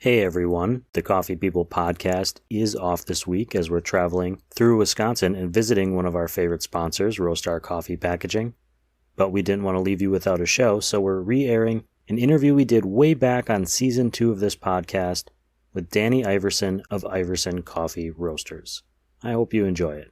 Hey everyone, the Coffee People podcast is off this week as we're traveling through Wisconsin and visiting one of our favorite sponsors, Roastery Coffee Packaging. But we didn't want to leave you without a show, so we're re-airing an interview we did way back on season 2 of this podcast with Danny Iverson of Iverson Coffee Roasters. I hope you enjoy it.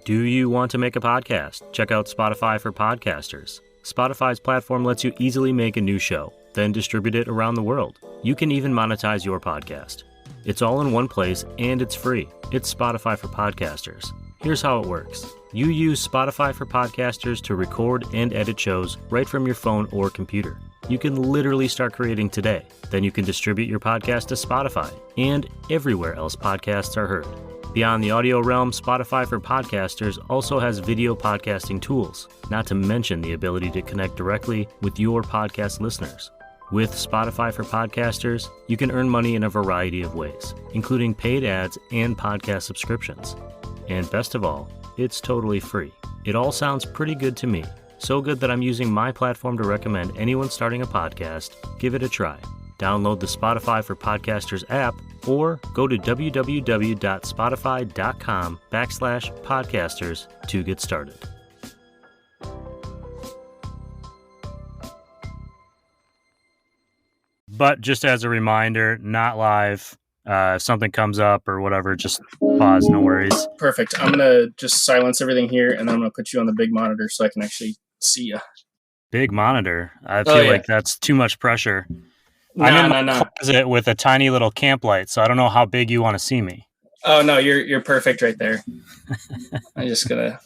Do you want to make a podcast? Check out Spotify for Podcasters. Spotify's platform lets you easily make a new show, then distribute it around the world. You can even monetize your podcast. It's all in one place and it's free. It's Spotify for Podcasters. Here's how it works. You use Spotify for Podcasters to record and edit shows right from your phone or computer. You can literally start creating today. Then you can distribute your podcast to Spotify and everywhere else podcasts are heard. Beyond the audio realm, Spotify for Podcasters also has video podcasting tools, not to mention the ability to connect directly with your podcast listeners. With Spotify for Podcasters, you can earn money in a variety of ways, including paid ads and podcast subscriptions. And best of all, it's totally free. It all sounds pretty good to me. So good that I'm using my platform to recommend anyone starting a podcast, give it a try. Download the Spotify for Podcasters app or go to www.spotify.com/podcasters to get started. But just as a reminder, not live. If something comes up or whatever, just pause, no worries. Perfect. I'm going to just silence everything here, and then I'm going to put you on the big monitor so I can actually see you. Big monitor? I feel like that's too much pressure. I'm in my closet with a tiny little camp light, so I don't know how big you want to see me. Oh, no, you're perfect right there. I'm just going to...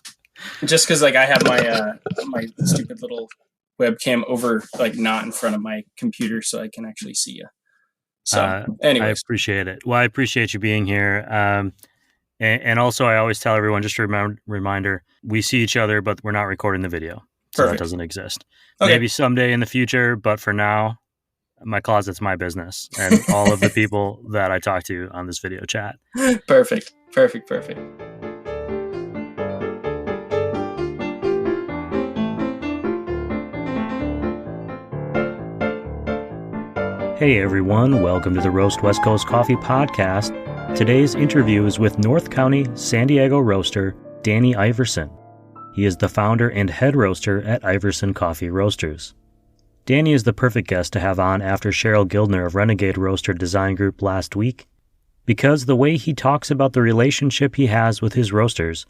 Just because I have my stupid little webcam over, not in front of my computer so I can actually see you. So, anyways. I appreciate it. Well, I appreciate you being here. And also, I always tell everyone, just a reminder, we see each other, but we're not recording the video. So That doesn't exist. Okay. Maybe someday in the future, but for now, my closet's my business and all of the people that I talk to on this video chat. Perfect. Hey everyone, welcome to the Roast West Coast Coffee Podcast. Today's interview is with North County, San Diego roaster Danny Iverson. He is the founder and head roaster at Iverson Coffee Roasters. Danny is the perfect guest to have on after Cheryl Gildner of Renegade Roaster Design Group last week, because the way he talks about the relationship he has with his roasters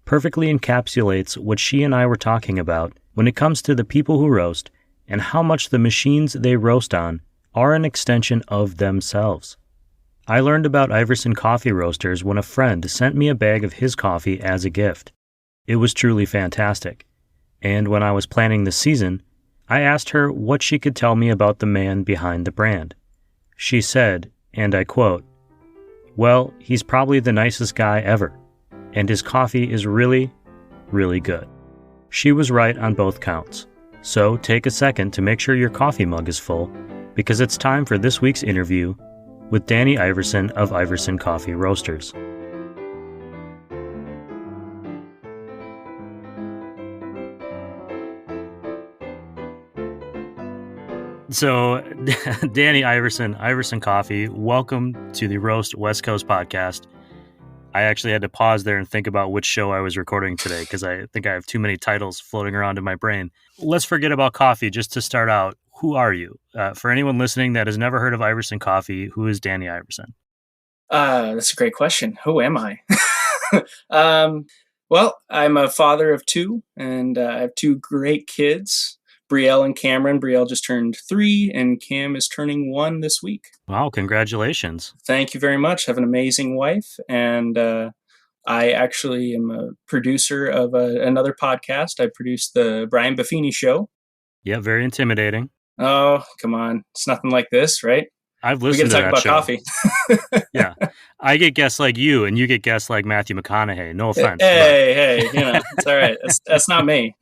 perfectly encapsulates what she and I were talking about when it comes to the people who roast and how much the machines they roast on are an extension of themselves. I learned about Iverson Coffee Roasters when a friend sent me a bag of his coffee as a gift. It was truly fantastic. And when I was planning the season, I asked her what she could tell me about the man behind the brand. She said, and I quote, "Well, he's probably the nicest guy ever, and his coffee is really, really good." She was right on both counts. So take a second to make sure your coffee mug is full, because it's time for this week's interview with Danny Iverson of Iverson Coffee Roasters. So, Danny Iverson, Iverson Coffee, welcome to the Roast West Coast podcast. I actually had to pause there and think about which show I was recording today because I think I have too many titles floating around in my brain. Let's forget about coffee just to start out. Who are you? For anyone listening that has never heard of Iverson Coffee, who is Danny Iverson? That's a great question. Who am I? Well, I'm a father of 2, and I have 2 great kids, Brielle and Cameron. Brielle just turned 3, and Cam is turning 1 this week. Wow, congratulations. Thank you very much. I have an amazing wife, and I actually am a producer of another podcast. I produce the Brian Buffini Show. Yeah, very intimidating. Oh, come on. It's nothing like this, right? I've listened to that show. We get to talk about coffee. Yeah. I get guests like you, and you get guests like Matthew McConaughey. No offense. Hey, it's all right. That's not me.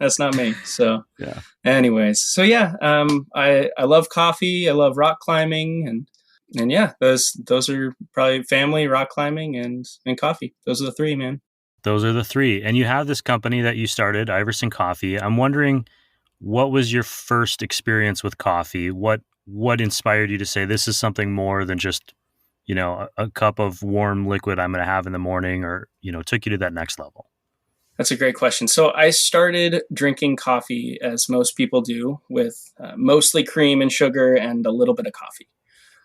So, yeah. Anyways, so yeah, I love coffee. I love rock climbing, and yeah, those are probably family, rock climbing, and coffee. Those are the 3, man. Those are the 3. And you have this company that you started, Iverson Coffee. I'm wondering, what was your first experience with coffee? What what inspired you to say this is something more than just, a cup of warm liquid I'm going to have in the morning, or, took you to that next level? That's a great question. So I started drinking coffee as most people do, with mostly cream and sugar and a little bit of coffee.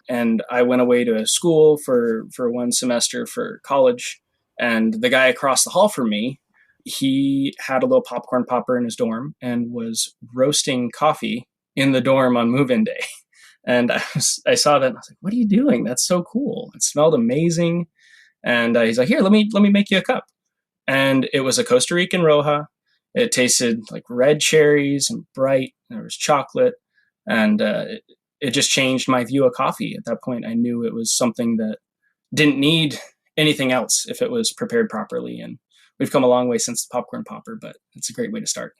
And I went away to a school for one semester for college. And the guy across the hall from me, he had a little popcorn popper in his dorm and was roasting coffee in the dorm on move-in day. And I saw that and I was like, "What are you doing? That's so cool. It smelled amazing." And he's like, "Here, let me make you a cup." And it was a Costa Rican Roja. It tasted like red cherries and bright. And there was chocolate. And it just changed my view of coffee. At that point, I knew it was something that didn't need anything else if it was prepared properly. And we've come a long way since the popcorn popper, but it's a great way to start.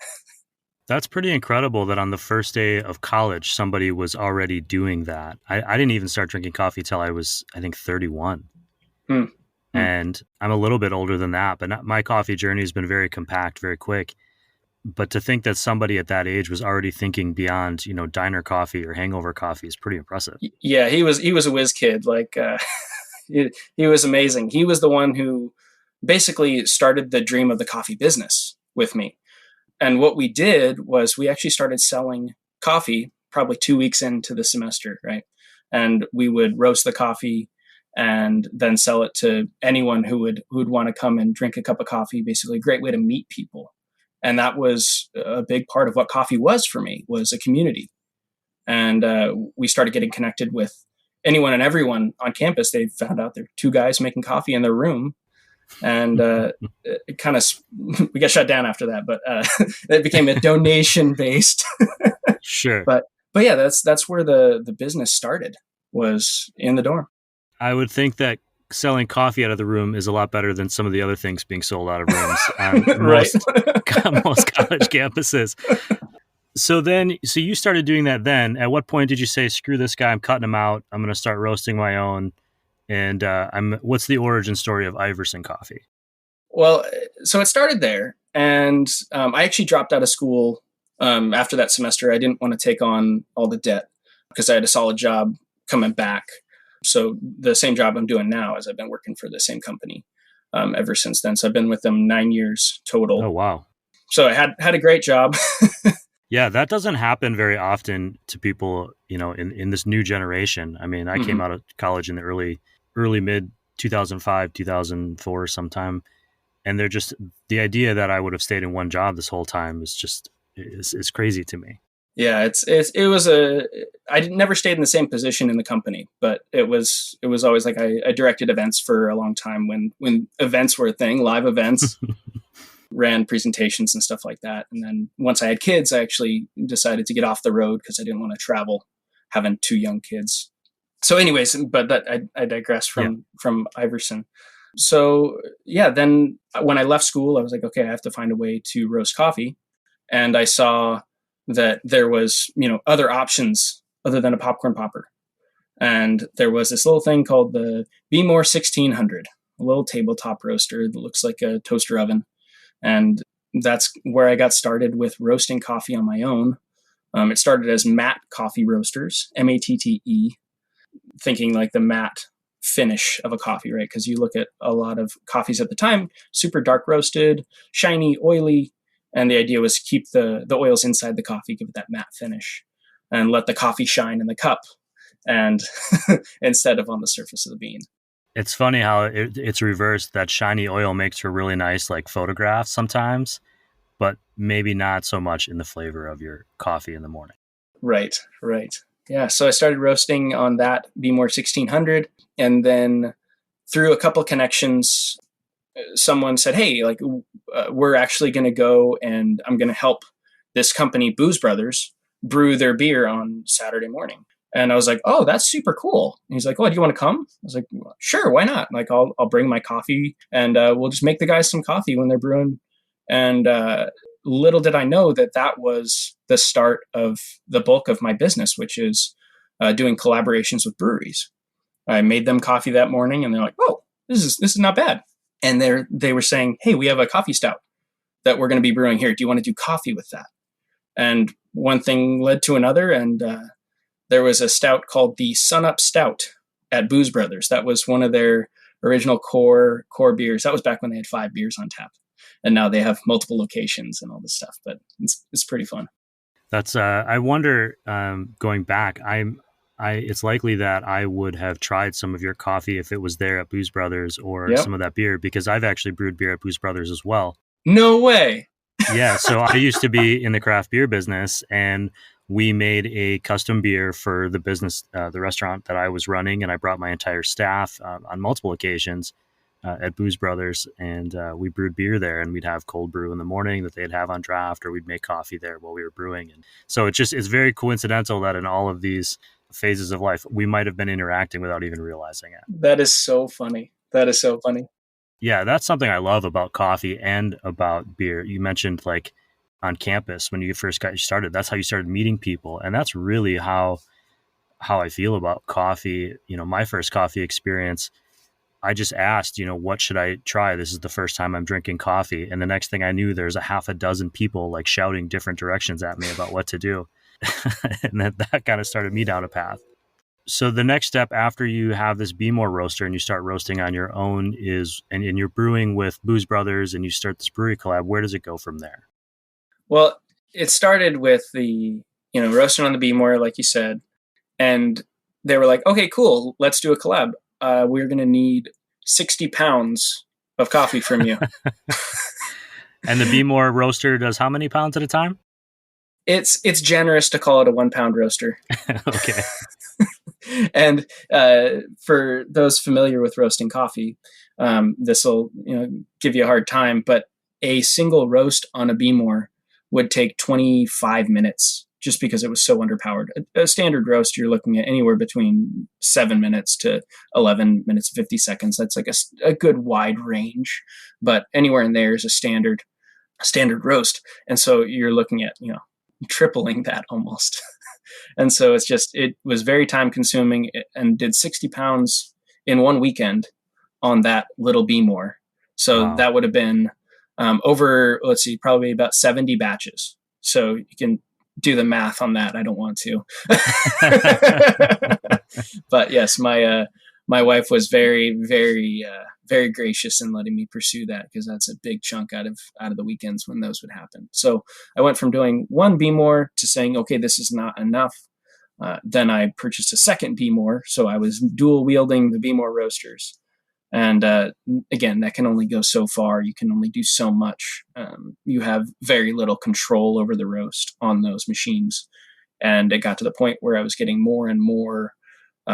That's pretty incredible that on the first day of college, somebody was already doing that. I didn't even start drinking coffee till I was, I think, 31. Hmm. And I'm a little bit older than that, but my coffee journey has been very compact, very quick. But to think that somebody at that age was already thinking beyond, diner coffee or hangover coffee is pretty impressive. Yeah, he was a whiz kid. Like he was amazing. He was the one who basically started the dream of the coffee business with me. And what we did was we actually started selling coffee probably 2 weeks into the semester, right? And we would roast the coffee and then sell it to anyone who would want to come and drink a cup of coffee. Basically, a great way to meet people. And that was a big part of what coffee was for me, was a community. And we started getting connected with anyone and everyone on campus. They found out there were 2 guys making coffee in their room. And it kind of, we got shut down after that, but it became a donation based. Sure. But yeah, that's where the business started, was in the dorm. I would think that selling coffee out of the room is a lot better than some of the other things being sold out of rooms on most college campuses. So you started doing that then. At what point did you say, screw this guy, I'm cutting him out, I'm going to start roasting my own? And what's the origin story of Iverson Coffee? Well, so it started there. And I actually dropped out of school after that semester. I didn't want to take on all the debt because I had a solid job coming back. So the same job I'm doing now, as I've been working for the same company ever since then. So I've been with them 9 years total. Oh, wow. So I had a great job. Yeah, that doesn't happen very often to people, in this new generation. I mean, I came out of college in the early mid 2005, 2004 sometime. And they're just, the idea that I would have stayed in one job this whole time is crazy to me. Yeah, I never stayed in the same position in the company, but it was always like I directed events for a long time when events were a thing, live events, ran presentations and stuff like that. And then once I had kids, I actually decided to get off the road because I didn't want to travel having 2 young kids. So anyways, but that I digress from Iverson. So yeah, then when I left school, I was like, okay, I have to find a way to roast coffee. And I saw that there was, other options other than a popcorn popper. And there was this little thing called the Be More 1600, a little tabletop roaster that looks like a toaster oven. And that's where I got started with roasting coffee on my own. It started as matte coffee roasters, MATTE, thinking like the matte finish of a coffee, right? Because you look at a lot of coffees at the time, super dark roasted, shiny, oily. And the idea was keep the oils inside the coffee, give it that matte finish, and let the coffee shine in the cup, and instead of on the surface of the bean. It's funny how it's reversed. That shiny oil makes for really nice photographs sometimes, but maybe not so much in the flavor of your coffee in the morning. Right. Yeah. So I started roasting on that Be More 1600, and then through a couple connections, someone said, hey, we're actually going to go and I'm going to help this company, Booze Brothers, brew their beer on Saturday morning. And I was like, oh, that's super cool. And he's like, oh, do you want to come? I was like, well, sure, why not? I'll bring my coffee and we'll just make the guys some coffee when they're brewing. And little did I know that was the start of the bulk of my business, which is doing collaborations with breweries. I made them coffee that morning and they're like, oh, this is not bad. And they were saying, hey, we have a coffee stout that we're going to be brewing here. Do you want to do coffee with that? And one thing led to another. And there was a stout called the Sun Up Stout at Booze Brothers. That was one of their original core beers. That was back when they had 5 beers on tap, and now they have multiple locations and all this stuff. But it's pretty fun. That's I wonder, going back, it's likely that I would have tried some of your coffee if it was there at Booze Brothers, or Yep. some of that beer, because I've actually brewed beer at Booze Brothers as well. No way. Yeah, so I used to be in the craft beer business, and we made a custom beer for the business, the restaurant that I was running, and I brought my entire staff on multiple occasions at Booze Brothers, and we brewed beer there, and we'd have cold brew in the morning that they'd have on draft, or we'd make coffee there while we were brewing. And so it's very coincidental that in all of these phases of life, we might have been interacting without even realizing it. That is so funny. Yeah, that's something I love about coffee and about beer. You mentioned, like, on campus when you first got started, that's how you started meeting people. And that's really how I feel about coffee. My first coffee experience, I just asked, what should I try? This is the first time I'm drinking coffee. And the next thing I knew, there's a half a dozen people like shouting different directions at me about what to do. And that kind of started me down a path. So the next step after you have this Be More roaster and you start roasting on your own and you're brewing with Booze Brothers and you start this brewery collab, where does it go from there? Well, it started with the, roasting on the Be More, like you said, and they were like, okay, cool, let's do a collab. We're going to need 60 pounds of coffee from you. And the Be More roaster does how many pounds at a time? It's generous to call it a 1 pound roaster. Okay. And for those familiar with roasting coffee, this will give you a hard time, but a single roast on a Be More would take 25 minutes just because it was so underpowered. A standard roast, you're looking at anywhere between 7 minutes to 11 minutes, 50 seconds. That's like a good wide range, but anywhere in there is a standard roast. And so you're looking at, tripling that almost. And so it was very time consuming, and did 60 pounds in one weekend on that little Be More. So Wow. That would have been over, probably about 70 batches. So you can do the math on that. I don't want to. But yes, my wife was very, very, very gracious in letting me pursue that, because that's a big chunk out of the weekends when those would happen. So I went from doing one Be More to saying, okay, this is not enough. Then I purchased a second Be More. So I was dual wielding the Be More roasters. And again, that can only go so far. You can only do so much. You have very little control over the roast on those machines. And it got to the point where I was getting more and more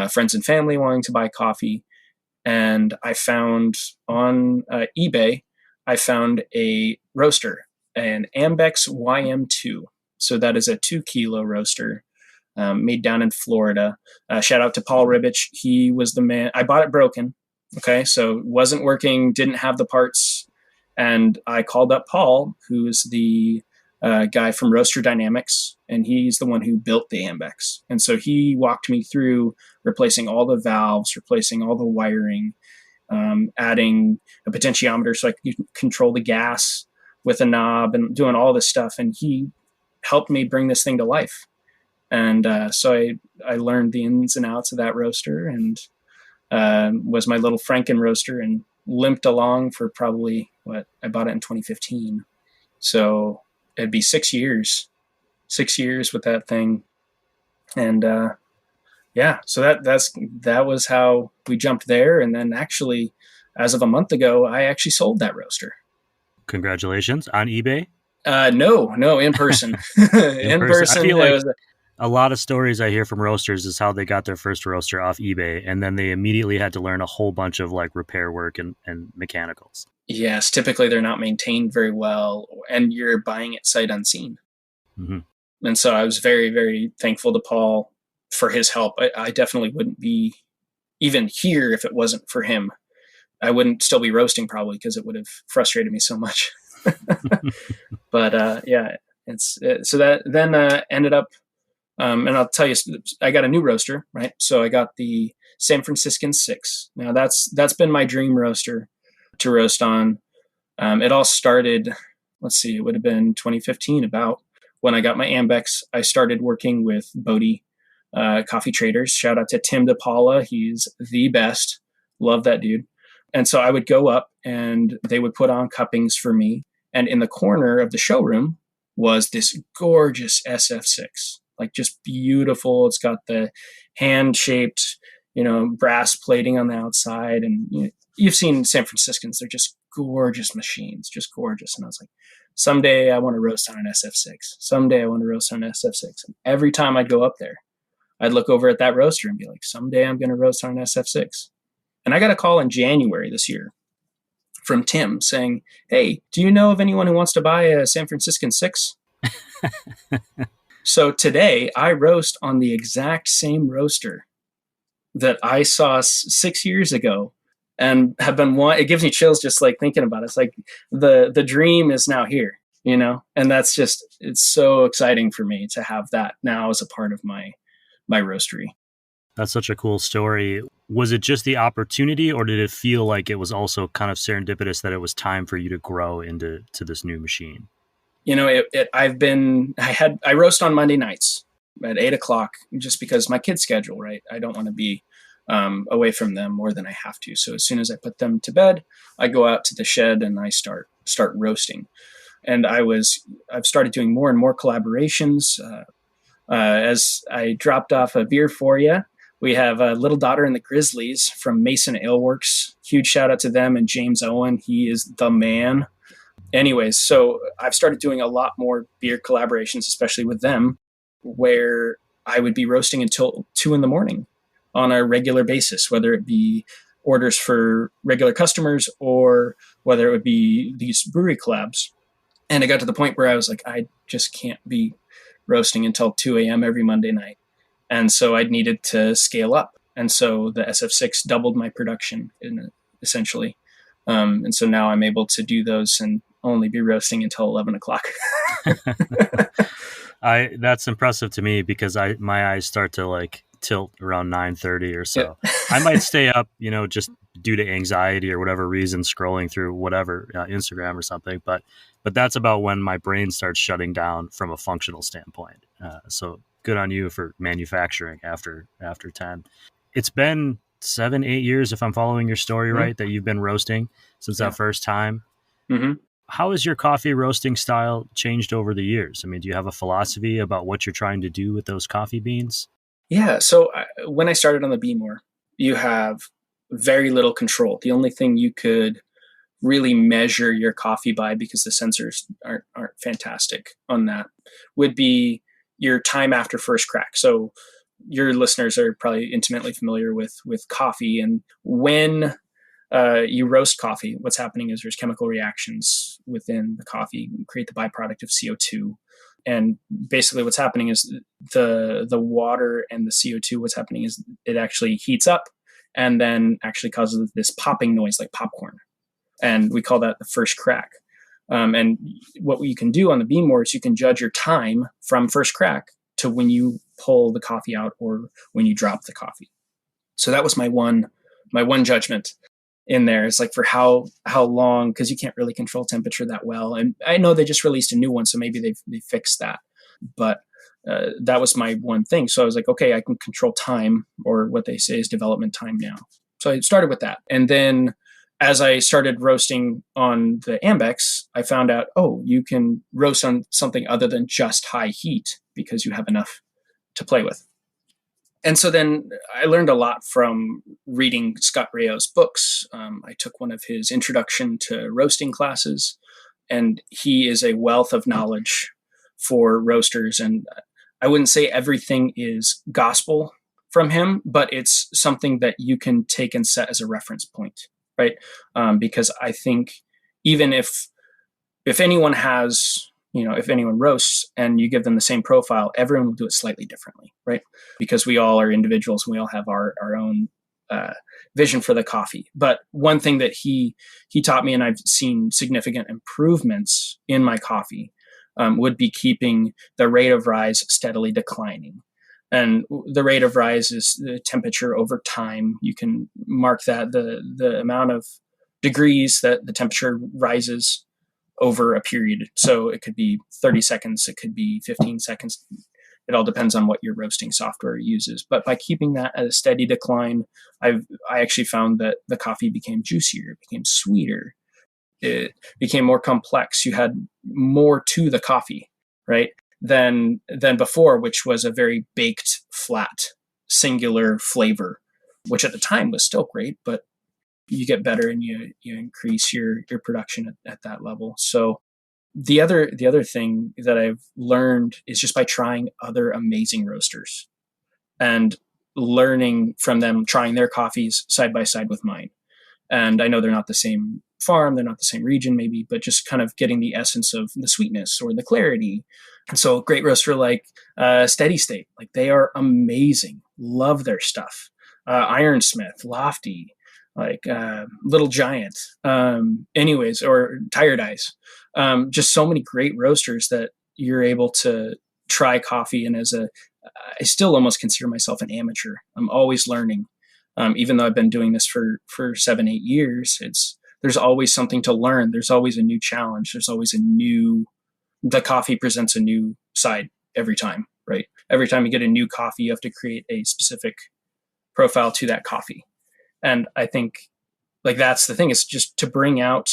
friends and family wanting to buy coffee. And I found on eBay, I found a roaster, an Ambex YM2. So that is a 2 kilo roaster made down in Florida. Shout out to Paul Ribbich. He was the man. I bought it broken. Okay, so it wasn't working, didn't have the parts. And I called up Paul, who's the guy from Roaster Dynamics, and he's the one who built the Ambex. And so he walked me through replacing all the valves, replacing all the wiring, adding a potentiometer so I could control the gas with a knob, and doing all this stuff. And he helped me bring this thing to life. And so I learned the ins and outs of that roaster, and was my little Franken roaster, and limped along for probably I bought it in 2015. So it'd be 6 years with that thing. And so that was how we jumped there. And then actually, as of a month ago, I actually sold that roaster. Congratulations. On eBay? No, in person. In person. I feel like a lot of stories I hear from roasters is how they got their first roaster off eBay, and then they immediately had to learn a whole bunch of like repair work and mechanicals. Yes, typically they're not maintained very well, and you're buying it sight unseen. Mm-hmm. And so I was very, very thankful to Paul for his help. I definitely wouldn't be even here if it wasn't for him. I wouldn't still be roasting probably, because it would have frustrated me so much. But so that then ended up, and I'll tell you, I got a new roaster, right? So I got the San Franciscan 6. Now that's been my dream roaster to roast on. It all started, it would have been 2015 about when I got my Ambex. I started working with Bodie Coffee Traders. Shout out to Tim DePaula. He's the best. Love that dude. And so I would go up and they would put on cuppings for me. And in the corner of the showroom was this gorgeous SF6, like just beautiful. It's got the hand-shaped, brass plating on the outside. And you've seen San Franciscans. They're just gorgeous machines, just gorgeous. And I was like, someday I want to roast on an SF6. Someday I want to roast on an SF6. And every time I'd go up there, I'd look over at that roaster and be like, someday I'm going to roast on an SF6. And I got a call in January this year from Tim saying, hey, do you know of anyone who wants to buy a San Franciscan 6? So today I roast on the exact same roaster that I saw 6 years ago and have been it gives me chills just like thinking about it. It's like the dream is now here, and that's it's so exciting for me to have that now as a part of my roastery. That's such a cool story. Was it just the opportunity, or did it feel like it was also kind of serendipitous that it was time for you to grow into this new machine? I roast on Monday nights at 8:00 just because my kids' schedule, right? I don't want to be away from them more than I have to. So as soon as I put them to bed, I go out to the shed and I start roasting. And I've started doing more and more collaborations. As I dropped off a beer for you, we have a Little Daughter and the Grizzlies from Mason Ale Works. Huge shout out to them and James Owen. He is the man. Anyways, so I've started doing a lot more beer collaborations, especially with them, where I would be roasting until 2 a.m. on a regular basis, whether it be orders for regular customers or whether it would be these brewery collabs. And it got to the point where I was like, I just can't be roasting until 2 a.m. every Monday night. And so I needed to scale up. And so the SF6 doubled my production essentially. And so now I'm able to do those and only be roasting until 11:00. That's impressive to me because my eyes start to tilt around 9:30 or so. Yeah. I might stay up, just due to anxiety or whatever reason, scrolling through whatever, Instagram or something. But that's about when my brain starts shutting down from a functional standpoint. So good on you for manufacturing after 10. It's been 7-8 years, if I'm following your story right, that you've been roasting since that first time. Mm-hmm. How has your coffee roasting style changed over the years? I mean, do you have a philosophy about what you're trying to do with those coffee beans? Yeah. So when I started on the Beemore, you have very little control. The only thing you could really measure your coffee by, because the sensors aren't fantastic on that, would be your time after first crack. So your listeners are probably intimately familiar with coffee, and when you roast coffee, what's happening is there's chemical reactions within the coffee, create the byproduct of CO2. And basically what's happening is the water and the CO2, what's happening is it actually heats up and then actually causes this popping noise like popcorn. And we call that the first crack. And what you can do on the Beemore is you can judge your time from first crack to when you pull the coffee out or when you drop the coffee. So that was my one judgment in there. It's like for how long, because you can't really control temperature that well. And I know they just released a new one, so maybe they fixed that. But that was my one thing. So I was like, okay, I can control time, or what they say is development time now. So I started with that. And then as I started roasting on the Ambex, I found out, you can roast on something other than just high heat because you have enough to play with. And so then I learned a lot from reading Scott Rayo's books. I took one of his introduction to roasting classes, and he is a wealth of knowledge for roasters. And I wouldn't say everything is gospel from him, but it's something that you can take and set as a reference point. Right. Because I think even if anyone has, if anyone roasts and you give them the same profile, everyone will do it slightly differently. Right. Because we all are individuals and we all have our own vision for the coffee. But one thing that he taught me, and I've seen significant improvements in my coffee, would be keeping the rate of rise steadily declining. And the rate of rise is the temperature over time. You can mark that the amount of degrees that the temperature rises over a period. So it could be 30 seconds, it could be 15 seconds. it all depends on what your roasting software uses. But by keeping that at a steady decline, I actually found that the coffee became juicier, it became sweeter, it became more complex. You had more to the coffee, right? Than before, which was a very baked, flat, singular flavor, which at the time was still great, but you get better and you increase your production at that level. So the other thing that I've learned is just by trying other amazing roasters and learning from them, trying their coffees side by side with mine. And I know they're not the same farm, they're not the same region maybe, but just kind of getting the essence of the sweetness or the clarity. And so great roaster like Steady State, like they are amazing. Love their stuff. Ironsmith, Lofty, like Little Giant, anyways, or Tired Eyes. Just so many great roasters that you're able to try coffee. And I still almost consider myself an amateur. I'm always learning. Even though I've been doing this for 7-8 years, there's always something to learn. There's always a new challenge. There's always the coffee presents a new side every time, right? Every time you get a new coffee, you have to create a specific profile to that coffee. And I think like that's the thing, is just to bring out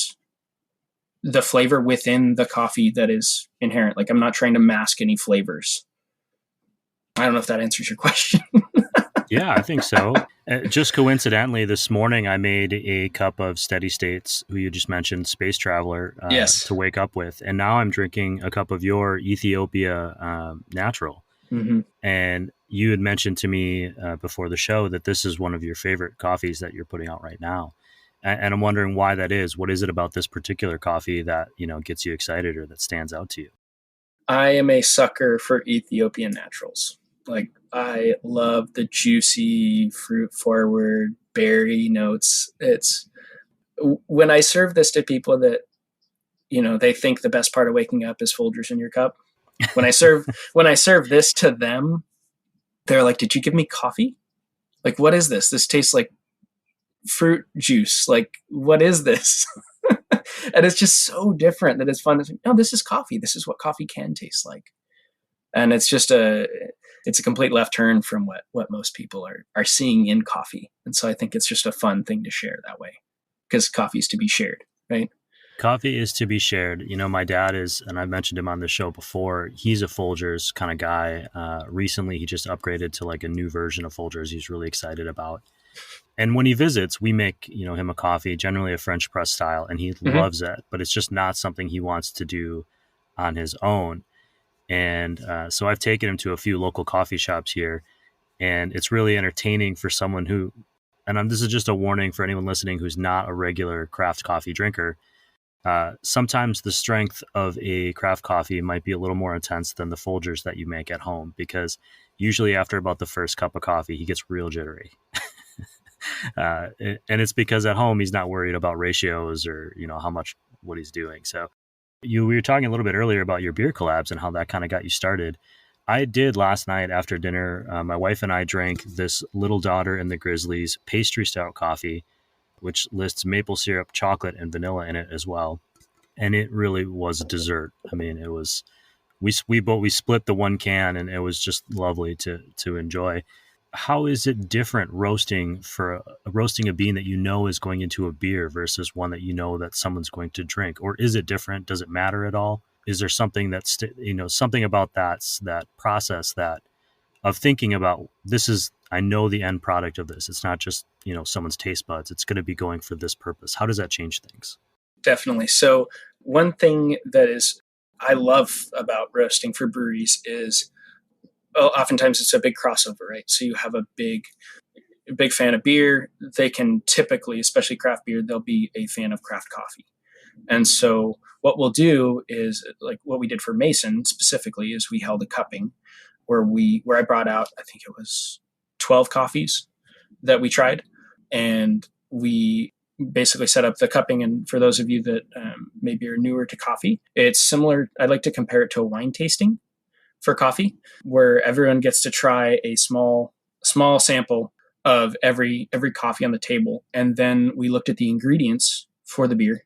the flavor within the coffee that is inherent. Like I'm not trying to mask any flavors. I don't know if that answers your question. Yeah, I think so. Just coincidentally, this morning I made a cup of Steady States, who you just mentioned, Space Traveler, yes, to wake up with. And now I'm drinking a cup of your Ethiopia Natural. Mm-hmm. And you had mentioned to me before the show that this is one of your favorite coffees that you're putting out right now. And I'm wondering why that is. What is it about this particular coffee that, gets you excited or that stands out to you? I am a sucker for Ethiopian naturals. Like I love the juicy, fruit forward, berry notes. It's when I serve this to people that, they think the best part of waking up is Folgers in your cup. When I serve this to them, they're like, "Did you give me coffee? Like, what is this? This tastes like fruit juice. Like, what is this?" And it's just so different that it's fun. It's like, no, this is coffee. This is what coffee can taste like. And it's just it's a complete left turn from what most people are seeing in coffee. And so I think it's just a fun thing to share that way, because coffee is to be shared, right? Coffee is to be shared. My dad is, and I've mentioned him on the show before, he's a Folgers kind of guy. Recently, he just upgraded to like a new version of Folgers he's really excited about. And when he visits, we make, him a coffee, generally a French press style, and he loves it, but it's just not something he wants to do on his own. And so I've taken him to a few local coffee shops here, and it's really entertaining for someone who, and this is just a warning for anyone listening who's not a regular craft coffee drinker. Sometimes the strength of a craft coffee might be a little more intense than the Folgers that you make at home, because usually after about the first cup of coffee, he gets real jittery. And it's because at home, he's not worried about ratios or, how much, what he's doing. So we were talking a little bit earlier about your beer collabs and how that kind of got you started. I did last night after dinner. My wife and I drank this Little Daughter and the Grizzlies pastry stout coffee, which lists maple syrup, chocolate, and vanilla in it as well. And it really was a dessert. I mean, it was, we split the one can, and it was just lovely to enjoy. How is it different roasting a bean that is going into a beer versus one that that someone's going to drink? Or is it different? Does it matter at all? Is there something that's something about that process of thinking about, this is, I know the end product of this. It's not just someone's taste buds. It's going to be going for this purpose. How does that change things? Definitely. So one thing that I love about roasting for breweries is, oftentimes it's a big crossover, right? So you have a big fan of beer. They can typically, especially craft beer, they'll be a fan of craft coffee. And so what we'll do is, like what we did for Mason specifically, is we held a cupping where I brought out, I think it was 12 coffees that we tried. And we basically set up the cupping. And for those of you that maybe are newer to coffee, it's similar. I like to compare it to a wine tasting for coffee, where everyone gets to try a small sample of every coffee on the table. And then we looked at the ingredients for the beer.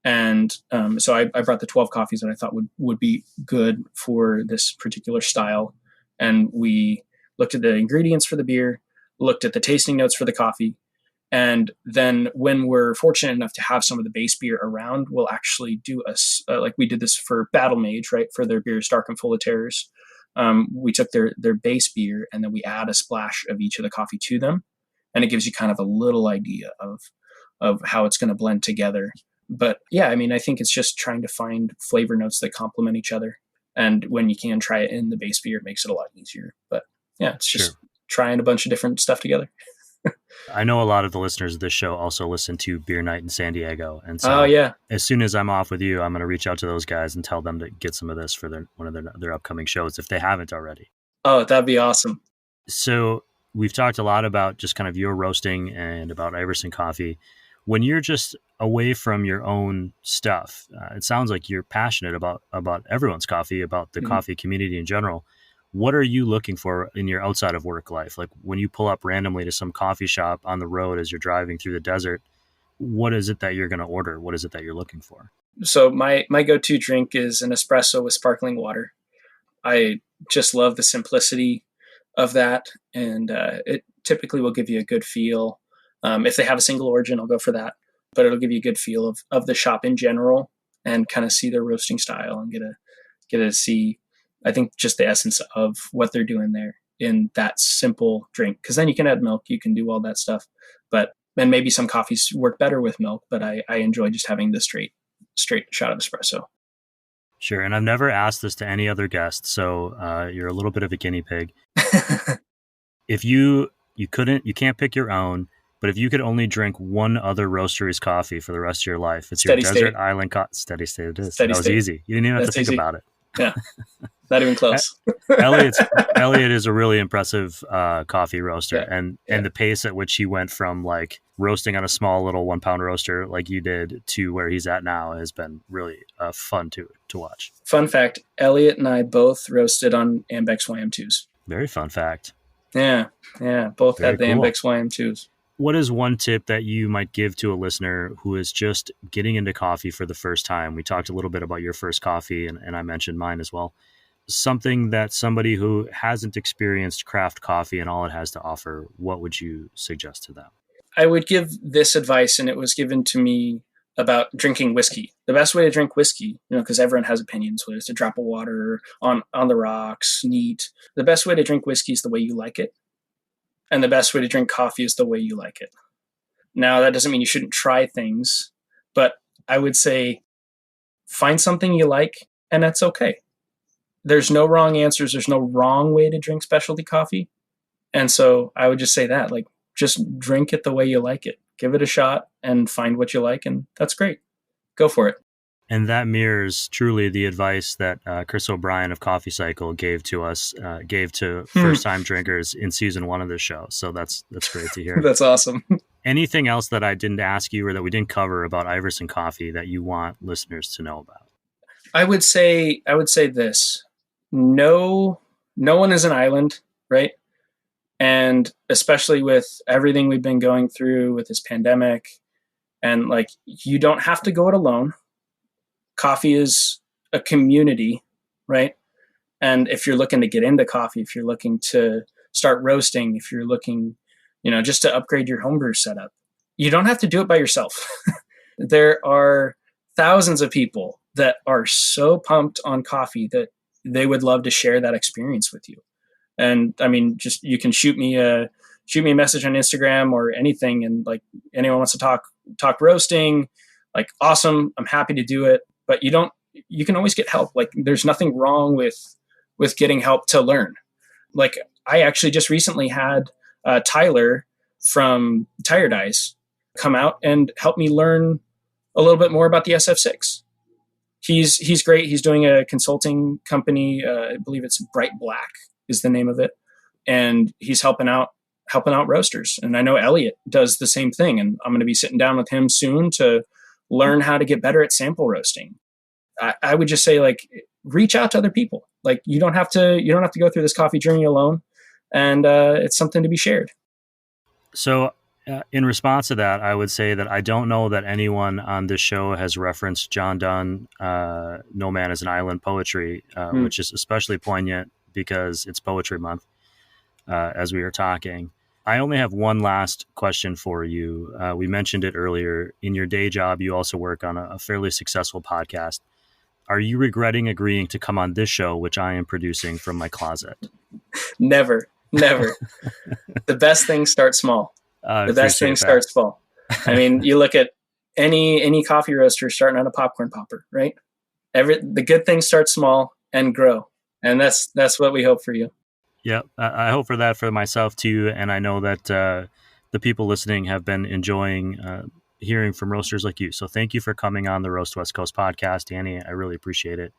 And so I brought the 12 coffees that I thought would be good for this particular style. and we looked at the ingredients for the beer, looked at the tasting notes for the coffee. And then when we're fortunate enough to have some of the base beer around, we'll actually do like we did this for Battle Mage, right? For their beers, Dark and Full of Terrors. We took their base beer and then we add a splash of each of the coffee to them. And it gives you kind of a little idea of how it's going to blend together. But yeah, I mean, I think it's just trying to find flavor notes that complement each other. And when you can try it in the base beer, it makes it a lot easier. But yeah, it's just trying a bunch of different stuff together. I know a lot of the listeners of this show also listen to Beer Night in San Diego. And so as soon as I'm off with you, I'm going to reach out to those guys and tell them to get some of this for one of their upcoming shows if they haven't already. Oh, that'd be awesome. So we've talked a lot about just kind of your roasting and about Iverson Coffee. When you're just away from your own stuff, it sounds like you're passionate about everyone's coffee, about the coffee community in general. What are you looking for in your outside of work life? Like when you pull up randomly to some coffee shop on the road as you're driving through the desert, what is it that you're going to order? What is it that you're looking for? So my go-to drink is an espresso with sparkling water. I just love the simplicity of that. And it typically will give you a good feel. If they have a single origin, I'll go for that. But it'll give you a good feel of the shop in general and kind of see their roasting style and get to see, I think, just the essence of what they're doing there in that simple drink. Because then you can add milk, you can do all that stuff. And maybe some coffees work better with milk, but I enjoy just having the straight shot of espresso. Sure. And I've never asked this to any other guest, so you're a little bit of a guinea pig. If you can't pick your own, but if you could only drink one other roastery's coffee for the rest of your life, it's your desert island Steady State. It is. That was easy. You didn't even have to think about it. Yeah. Not even close. Elliot is a really impressive coffee roaster, and the pace at which he went from like roasting on a small little 1 pound roaster like you did to where he's at now has been really fun to watch. Fun fact: Elliot and I both roasted on Ambex YM2s. Very fun fact. Yeah, both Very had the cool. Ambex YM2s. What is one tip that you might give to a listener who is just getting into coffee for the first time? We talked a little bit about your first coffee, and I mentioned mine as well. Something that somebody who hasn't experienced craft coffee and all it has to offer, what would you suggest to them? I would give this advice, and it was given to me about drinking whiskey. The best way to drink whiskey, because everyone has opinions, whether it's a drop of water, on the rocks, neat. The best way to drink whiskey is the way you like it. And the best way to drink coffee is the way you like it. Now, that doesn't mean you shouldn't try things, but I would say find something you like, and that's okay. There's no wrong answers. There's no wrong way to drink specialty coffee. And so I would just say that, like, just drink it the way you like it. Give it a shot and find what you like, and that's great. Go for it. And that mirrors truly the advice that Chris O'Brien of Coffee Cycle gave to us, gave to first-time drinkers in season 1 of the show. So that's great to hear. That's awesome. Anything else that I didn't ask you or that we didn't cover about Iverson Coffee that you want listeners to know about? I would say this. No one is an island, right? And especially with everything we've been going through with this pandemic, and like, you don't have to go it alone. Coffee is a community, right? And if you're looking to get into coffee, if you're looking to start roasting, if you're looking, just to upgrade your homebrew setup, you don't have to do it by yourself. There are thousands of people that are so pumped on coffee that they would love to share that experience with you. And I mean, just, you can shoot me a message on Instagram or anything. And like, anyone wants to talk roasting, like, awesome. I'm happy to do it. But you can always get help. Like, there's nothing wrong with getting help to learn. Like, I actually just recently had Tyler from Tire Dyes come out and help me learn a little bit more about the SF6. He's great. He's doing a consulting company. I believe it's Bright Black is the name of it. And he's helping out roasters. And I know Elliot does the same thing. And I'm going to be sitting down with him soon to learn how to get better at sample roasting. I would just say, like, reach out to other people. Like, you don't have to go through this coffee journey alone, and it's something to be shared. So in response to that, I would say that I don't know that anyone on this show has referenced John Donne, No Man is an Island poetry, which is especially poignant because it's Poetry Month, as we were talking. I only have one last question for you. We mentioned it earlier. In your day job, you also work on a fairly successful podcast. Are you regretting agreeing to come on this show, which I am producing from my closet? Never. The best things start small. The best things start small. I mean, you look at any coffee roaster starting on a popcorn popper, right? The good things start small and grow. And that's what we hope for you. Yeah, I hope for that for myself too. And I know that the people listening have been enjoying hearing from roasters like you. So thank you for coming on the Roast West Coast podcast, Danny. I really appreciate it.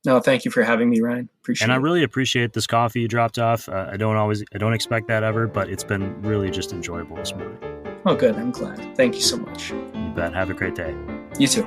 No, thank you for having me, Ryan. I really appreciate this coffee you dropped off. I don't expect that ever, but it's been really just enjoyable this morning. Oh, good. I'm glad. Thank you so much. You bet. Have a great day. You too.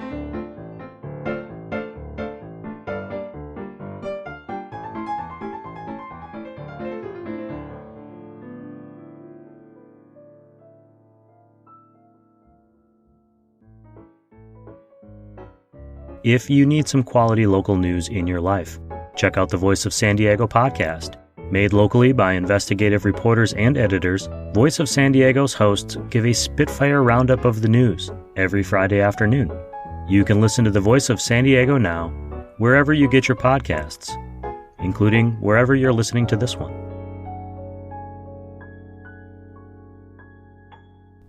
If you need some quality local news in your life, check out the Voice of San Diego podcast. Made locally by investigative reporters and editors, Voice of San Diego's hosts give a Spitfire roundup of the news every Friday afternoon. You can listen to the Voice of San Diego now, wherever you get your podcasts, including wherever you're listening to this one.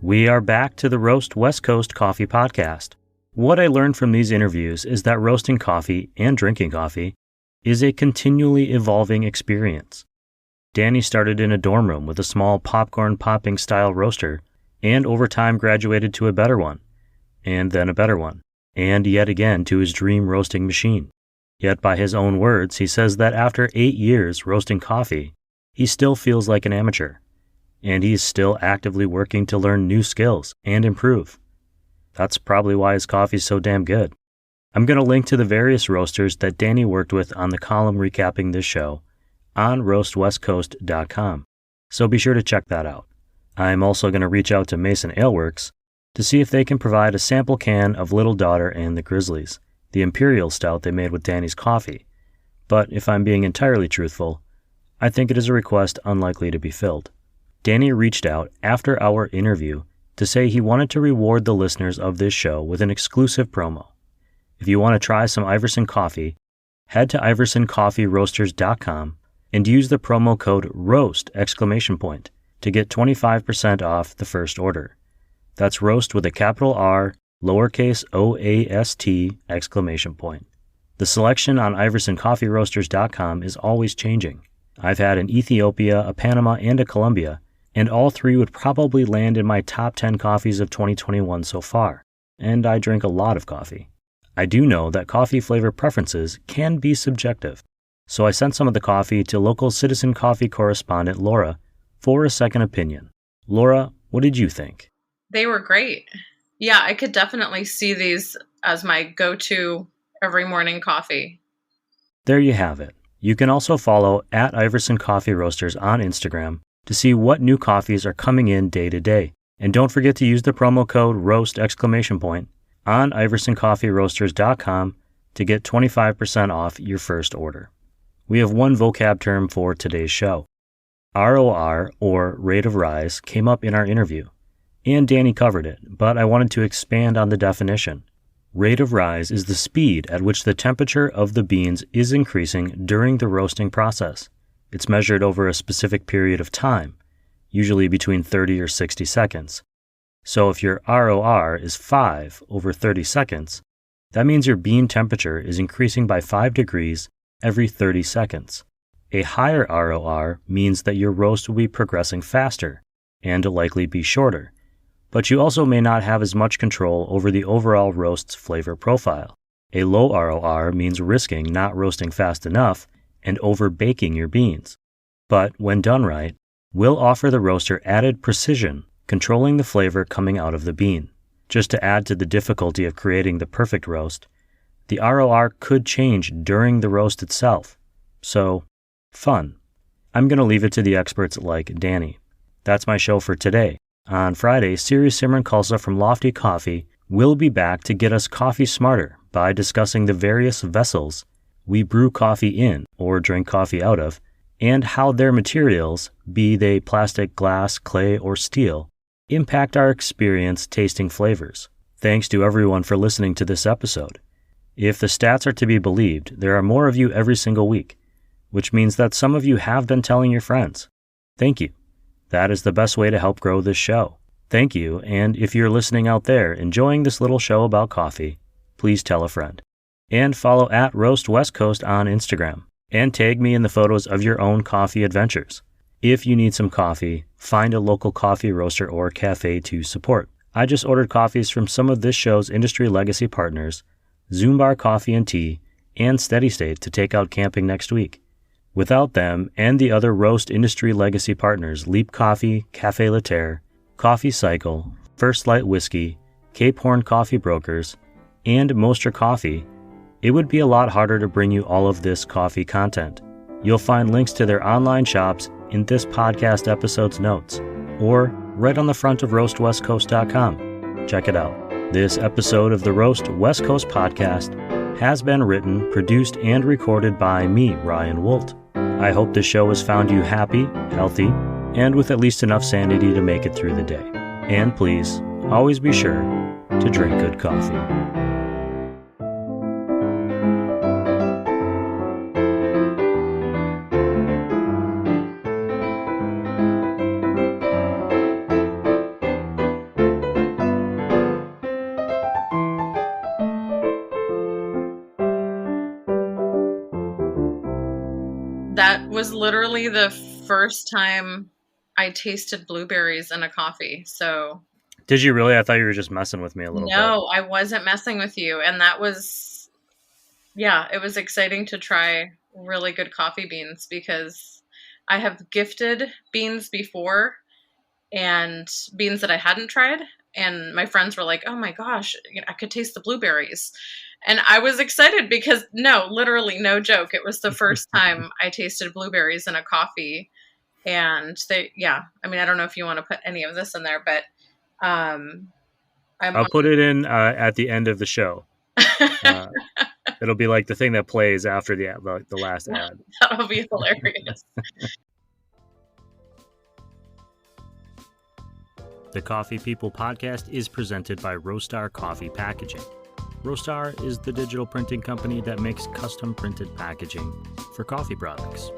We are back to the Roast West Coast Coffee Podcast. What I learned from these interviews is that roasting coffee and drinking coffee is a continually evolving experience. Danny started in a dorm room with a small popcorn popping style roaster and over time graduated to a better one, and then a better one, and yet again to his dream roasting machine. Yet by his own words, he says that after 8 years roasting coffee, he still feels like an amateur, and he's still actively working to learn new skills and improve. That's probably why his coffee's so damn good. I'm going to link to the various roasters that Danny worked with on the column recapping this show on roastwestcoast.com, so be sure to check that out. I'm also going to reach out to Mason Aleworks to see if they can provide a sample can of Little Daughter and the Grizzlies, the Imperial Stout they made with Danny's coffee. But if I'm being entirely truthful, I think it is a request unlikely to be filled. Danny reached out after our interview to say he wanted to reward the listeners of this show with an exclusive promo. If you want to try some Iverson coffee, head to iversoncoffeeroasters.com and use the promo code ROAST! To get 25% off the first order. That's ROAST with a capital R, lowercase OAST! The selection on iversoncoffeeroasters.com is always changing. I've had an Ethiopia, a Panama, and a Colombia, and all three would probably land in my top 10 coffees of 2021 so far, and I drink a lot of coffee. I do know that coffee flavor preferences can be subjective, so I sent some of the coffee to local Citizen Coffee correspondent Laura for a second opinion. Laura, what did you think? They were great. Yeah, I could definitely see these as my go-to every morning coffee. There you have it. You can also follow at Iverson Coffee Roasters on Instagram to see what new coffees are coming in day to day. And don't forget to use the promo code ROAST! On iversoncoffeeroasters.com to get 25% off your first order. We have one vocab term for today's show. ROR, or rate of rise, came up in our interview, and Danny covered it, but I wanted to expand on the definition. Rate of rise is the speed at which the temperature of the beans is increasing during the roasting process. It's measured over a specific period of time, usually between 30 or 60 seconds. So if your ROR is 5 over 30 seconds, that means your bean temperature is increasing by 5 degrees every 30 seconds. A higher ROR means that your roast will be progressing faster and will likely be shorter, but you also may not have as much control over the overall roast's flavor profile. A low ROR means risking not roasting fast enough and over-baking your beans, but when done right, will offer the roaster added precision, controlling the flavor coming out of the bean. Just to add to the difficulty of creating the perfect roast, the ROR could change during the roast itself. So, fun. I'm going to leave it to the experts like Danny. That's my show for today. On Friday, Siri Simran Khalsa from Lofty Coffee will be back to get us coffee smarter by discussing the various vessels we brew coffee in or drink coffee out of, and how their materials, be they plastic, glass, clay, or steel, impact our experience tasting flavors. Thanks to everyone for listening to this episode. If the stats are to be believed, there are more of you every single week, which means that some of you have been telling your friends. Thank you. That is the best way to help grow this show. Thank you, and if you're listening out there enjoying this little show about coffee, please tell a friend. And follow at Roast West Coast on Instagram, and tag me in the photos of your own coffee adventures. If you need some coffee, find a local coffee roaster or cafe to support. I just ordered coffees from some of this show's industry legacy partners, Zoombar Coffee and Tea, and Steady State to take out camping next week. Without them and the other roast industry legacy partners, Leap Coffee, Café La Terre, Coffee Cycle, First Light Whiskey, Cape Horn Coffee Brokers, and Moster Coffee, it would be a lot harder to bring you all of this coffee content. You'll find links to their online shops in this podcast episode's notes, or right on the front of roastwestcoast.com. Check it out. This episode of the Roast West Coast podcast has been written, produced, and recorded by me, Ryan Woldt. I hope this show has found you happy, healthy, and with at least enough sanity to make it through the day. And please, always be sure to drink good coffee. That was literally the first time I tasted blueberries in a coffee. So Did you really? I thought you were just messing with me a little bit. no, I wasn't messing with you. And that was, yeah, it was exciting to try really good coffee beans because I have gifted beans before and beans that I hadn't tried. And my friends were like, oh my gosh, I could taste the blueberries. And I was excited because no, literally no joke. It was the first time I tasted blueberries in a coffee. And I don't know if you want to put any of this in there, but I'll put it in at the end of the show. It'll be like the thing that plays after the last ad. That'll be hilarious. The Coffee People podcast is presented by Roastery Coffee Packaging. Roastery is the digital printing company that makes custom printed packaging for coffee products.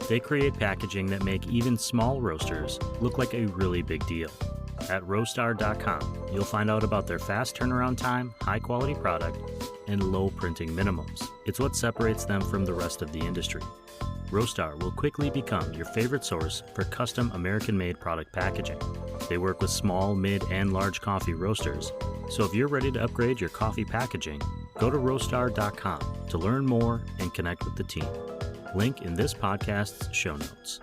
They create packaging that make even small roasters look like a really big deal. At roastery.com, you'll find out about their fast turnaround time, high-quality product, and low printing minimums. It's what separates them from the rest of the industry. Roastery will quickly become your favorite source for custom American-made product packaging. They work with small, mid, and large coffee roasters, so if you're ready to upgrade your coffee packaging, go to roastery.com to learn more and connect with the team. Link in this podcast's show notes.